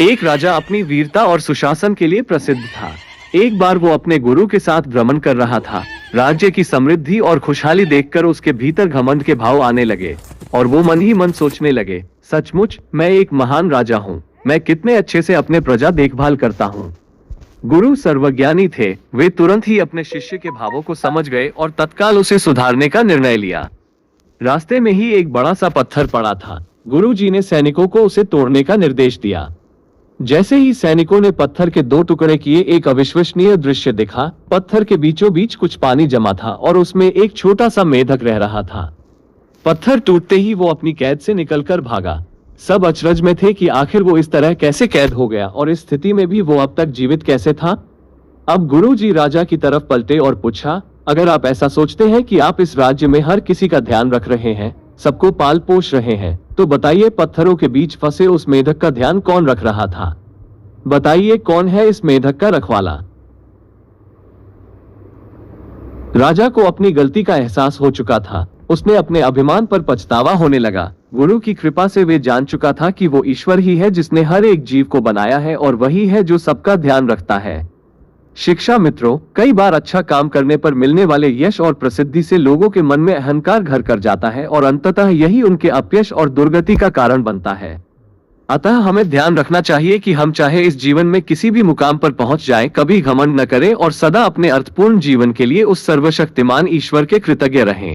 एक राजा अपनी वीरता और सुशासन के लिए प्रसिद्ध था। एक बार वो अपने गुरु के साथ भ्रमण कर रहा था। राज्य की समृद्धि और खुशहाली देखकर उसके भीतर घमंड के भाव आने लगे और वो मन ही मन सोचने लगे, सचमुच मैं एक महान राजा हूँ। मैं कितने अच्छे से अपने प्रजा देखभाल करता हूँ। गुरु सर्वज्ञानी थे। वे तुरंत ही अपने शिष्य के भावों को समझ गए और तत्काल उसे सुधारने का निर्णय लिया। रास्ते में ही एक बड़ा सा पत्थर पड़ा था। गुरु जी ने सैनिकों को उसे तोड़ने का निर्देश दिया। जैसे ही सैनिकों ने पत्थर के दो टुकड़े किए, एक अविश्वसनीय दृश्य दिखा। पत्थर के बीचों बीच कुछ पानी जमा था और उसमें एक छोटा सा मेढक रह रहा था। पत्थर टूटते ही वो अपनी कैद से निकलकर भागा। सब अचरज में थे कि आखिर वो इस तरह कैसे कैद हो गया और इस स्थिति में भी वो अब तक जीवित कैसे था। अब गुरु जी राजा की तरफ पलटे और पूछा, अगर आप ऐसा सोचते हैं कि आप इस राज्य में हर किसी का ध्यान रख रहे हैं, सबको पाल पोष रहे हैं, तो बताइए पत्थरों के बीच फंसे उस मेढक का ध्यान कौन रख रहा था? बताइए कौन है इस मेढक का रखवाला? राजा को अपनी गलती का एहसास हो चुका था। उसने अपने अभिमान पर पछतावा होने लगा। गुरु की कृपा से वे जान चुका था कि वो ईश्वर ही है जिसने हर एक जीव को बनाया है और वही है जो सबका ध्यान रखता है। शिक्षा मित्रों, कई बार अच्छा काम करने पर मिलने वाले यश और प्रसिद्धि से लोगों के मन में अहंकार घर कर जाता है और अंततः यही उनके अपयश और दुर्गति का कारण बनता है। अतः हमें ध्यान रखना चाहिए कि हम चाहे इस जीवन में किसी भी मुकाम पर पहुंच जाएं, कभी घमंड न करें और सदा अपने अर्थपूर्ण जीवन के लिए उस सर्वशक्तिमान ईश्वर के कृतज्ञ रहें।